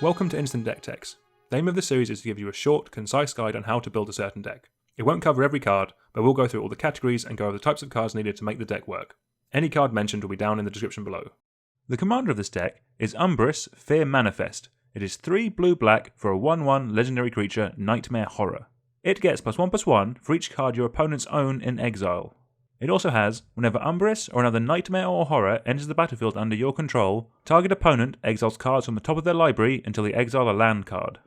Welcome to Instant Deck Techs. The aim of this series is to give you a short, concise guide on how to build a certain deck. It won't cover every card, but we'll go through all the categories and go over the types of cards needed to make the deck work. Any card mentioned will be down in the description below. The commander of this deck is Umbris, Fear Manifest. It is 3 blue-black for a 1/1 legendary creature, Nightmare Horror. It gets +1/+1 for each card your opponents own in exile. It also has, whenever Umbris or another Nightmare or Horror enters the battlefield under your control, target opponent exiles cards from the top of their library until they exile a land card.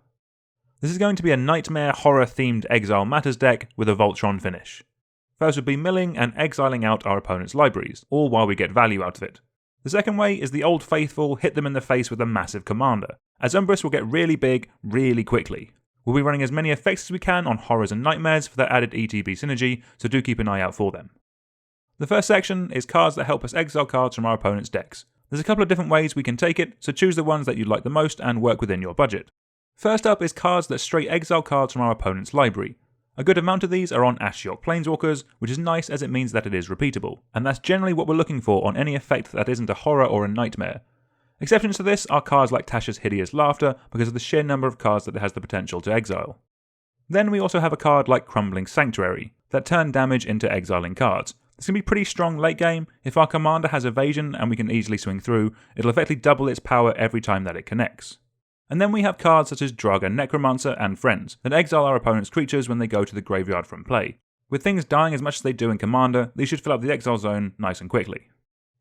This is going to be a Nightmare Horror themed Exile Matters deck with a Voltron finish. First would be milling and exiling out our opponent's libraries, all while we get value out of it. The second way is the old faithful hit them in the face with a massive commander, as Umbris will get really big really quickly. We'll be running as many effects as we can on Horrors and Nightmares for their added ETB synergy, so do keep an eye out for them. The first section is cards that help us exile cards from our opponent's decks. There's a couple of different ways we can take it, so choose the ones that you like the most and work within your budget. First up is cards that straight exile cards from our opponent's library. A good amount of these are on Ashiok Planeswalkers, which is nice as it means that it is repeatable, and that's generally what we're looking for on any effect that isn't a Horror or a Nightmare. Exceptions to this are cards like Tasha's Hideous Laughter because of the sheer number of cards that it has the potential to exile. Then we also have a card like Crumbling Sanctuary, that turn damage into exiling cards. This can be pretty strong late game. If our commander has evasion and we can easily swing through, it'll effectively double its power every time that it connects. And then we have cards such as Draugr Necromancer and Friends that exile our opponent's creatures when they go to the graveyard from play. With things dying as much as they do in Commander, these should fill up the exile zone nice and quickly.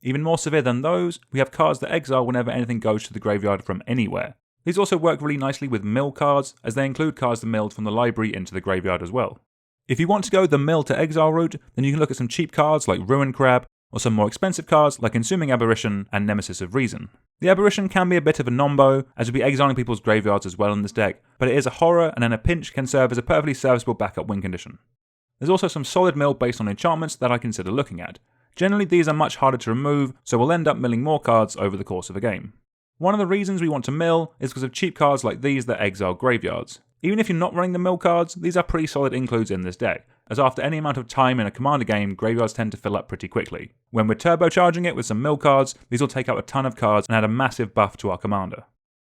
Even more severe than those, we have cards that exile whenever anything goes to the graveyard from anywhere. These also work really nicely with mill cards, as they include cards that milled from the library into the graveyard as well. If you want to go the mill to exile route, then you can look at some cheap cards like Ruin Crab, or some more expensive cards like Consuming Aberration and Nemesis of Reason. The Aberration can be a bit of a nombo, as we'll be exiling people's graveyards as well in this deck, but it is a horror and in a pinch can serve as a perfectly serviceable backup win condition. There's also some solid mill based on enchantments that I consider looking at. Generally these are much harder to remove, so we'll end up milling more cards over the course of a game. One of the reasons we want to mill is because of cheap cards like these that exile graveyards. Even if you're not running the mill cards, these are pretty solid includes in this deck, as after any amount of time in a commander game, graveyards tend to fill up pretty quickly. When we're turbocharging it with some mill cards, these will take out a ton of cards and add a massive buff to our commander.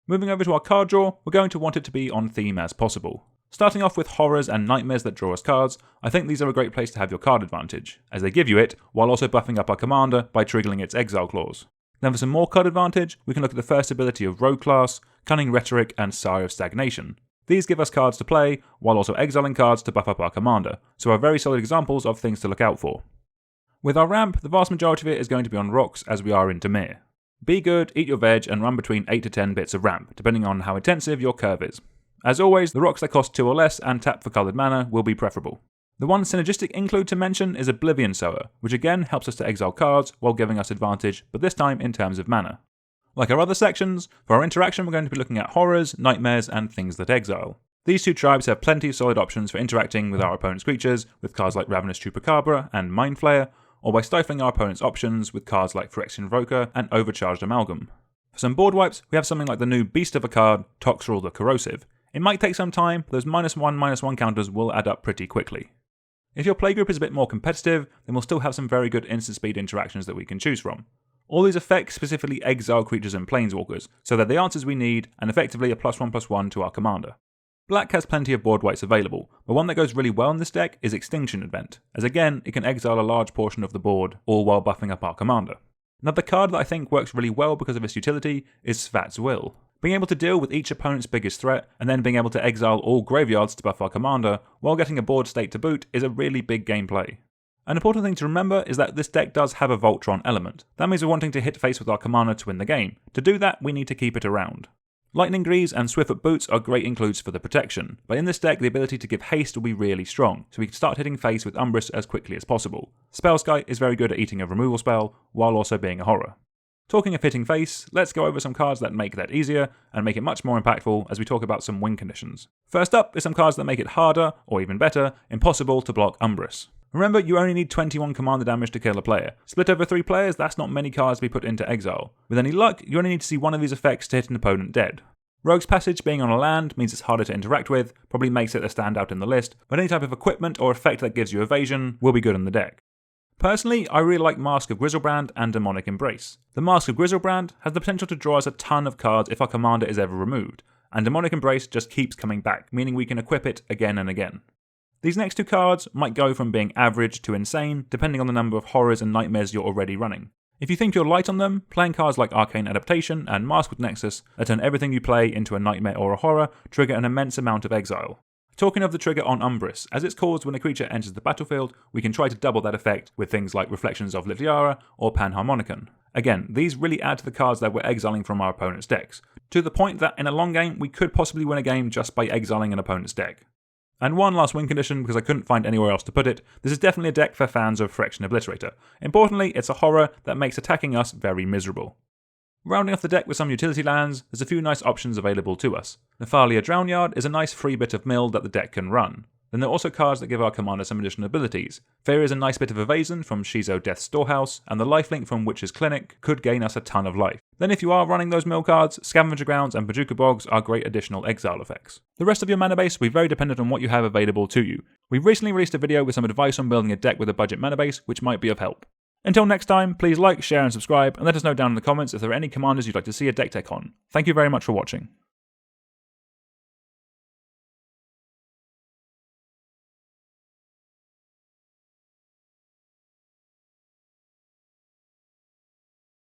Moving over to our card draw, we're going to want it to be on theme as possible. Starting off with Horrors and Nightmares that draw us cards, I think these are a great place to have your card advantage, as they give you it, while also buffing up our commander by triggering its exile clause. Then for some more card advantage, we can look at the first ability of Rogue Class, Cunning Rhetoric and Sire of Stagnation. These give us cards to play, while also exiling cards to buff up our commander, so are very solid examples of things to look out for. With our ramp, the vast majority of it is going to be on rocks as we are in Dimir. Be good, eat your veg, and run between 8 to 10 bits of ramp, depending on how intensive your curve is. As always, the rocks that cost 2 or less and tap for coloured mana will be preferable. The one synergistic include to mention is Oblivion Sower, which again helps us to exile cards while giving us advantage, but this time in terms of mana. Like our other sections, for our interaction we're going to be looking at Horrors, Nightmares, and things that exile. These two tribes have plenty of solid options for interacting with our opponent's creatures, with cards like Ravenous Chupacabra and Mind Flayer, or by stifling our opponent's options with cards like Phyrexian Invoker and Overcharged Amalgam. For some board wipes, we have something like the new beast of a card, Toxrill the Corrosive. It might take some time, but those -1/-1 counters will add up pretty quickly. If your playgroup is a bit more competitive, then we'll still have some very good instant speed interactions that we can choose from. All these effects specifically exile creatures and planeswalkers, so they're the answers we need, and effectively a +1/+1 to our commander. Black has plenty of board whites available, but one that goes really well in this deck is Extinction Event, as again, it can exile a large portion of the board, all while buffing up our commander. Another card that I think works really well because of its utility is Svat's Will. Being able to deal with each opponent's biggest threat, and then being able to exile all graveyards to buff our commander, while getting a board state to boot, is a really big gameplay. An important thing to remember is that this deck does have a Voltron element. That means we're wanting to hit face with our commander to win the game. To do that, we need to keep it around. Lightning Greaves and Swiftfoot Boots are great includes for the protection, but in this deck the ability to give haste will be really strong, so we can start hitting face with Umbris as quickly as possible. Spellskite is very good at eating a removal spell, while also being a horror. Talking of hitting face, let's go over some cards that make that easier, and make it much more impactful as we talk about some win conditions. First up is some cards that make it harder, or even better, impossible to block Umbris. Remember, you only need 21 commander damage to kill a player. Split over 3 players, that's not many cards to be put into exile. With any luck, you only need to see one of these effects to hit an opponent dead. Rogue's Passage being on a land means it's harder to interact with, probably makes it a standout in the list, but any type of equipment or effect that gives you evasion will be good in the deck. Personally, I really like Mask of Griselbrand and Demonic Embrace. The Mask of Griselbrand has the potential to draw us a ton of cards if our commander is ever removed, and Demonic Embrace just keeps coming back, meaning we can equip it again and again. These next two cards might go from being average to insane, depending on the number of horrors and nightmares you're already running. If you think you're light on them, playing cards like Arcane Adaptation and Mask with Nexus that turn everything you play into a nightmare or a horror trigger an immense amount of exile. Talking of the trigger on Umbris, as it's caused when a creature enters the battlefield, we can try to double that effect with things like Reflections of Littleara or Panharmonicon. Again, these really add to the cards that we're exiling from our opponent's decks, to the point that in a long game we could possibly win a game just by exiling an opponent's deck. And one last win condition, because I couldn't find anywhere else to put it, this is definitely a deck for fans of Phyrexian Obliterator. Importantly, it's a horror that makes attacking us very miserable. Rounding off the deck with some utility lands, there's a few nice options available to us. Nephalia Drownyard is a nice free bit of mill that the deck can run. Then there are also cards that give our commander some additional abilities. Fear is a nice bit of evasion from Shizo Death's Storehouse, and the lifelink from Witch's Clinic could gain us a ton of life. Then if you are running those mill cards, Scavenger Grounds and Bojuka Bogs are great additional exile effects. The rest of your mana base will be very dependent on what you have available to you. We've recently released a video with some advice on building a deck with a budget mana base, which might be of help. Until next time, please like, share and subscribe, and let us know down in the comments if there are any commanders you'd like to see a deck tech on. Thank you very much for watching.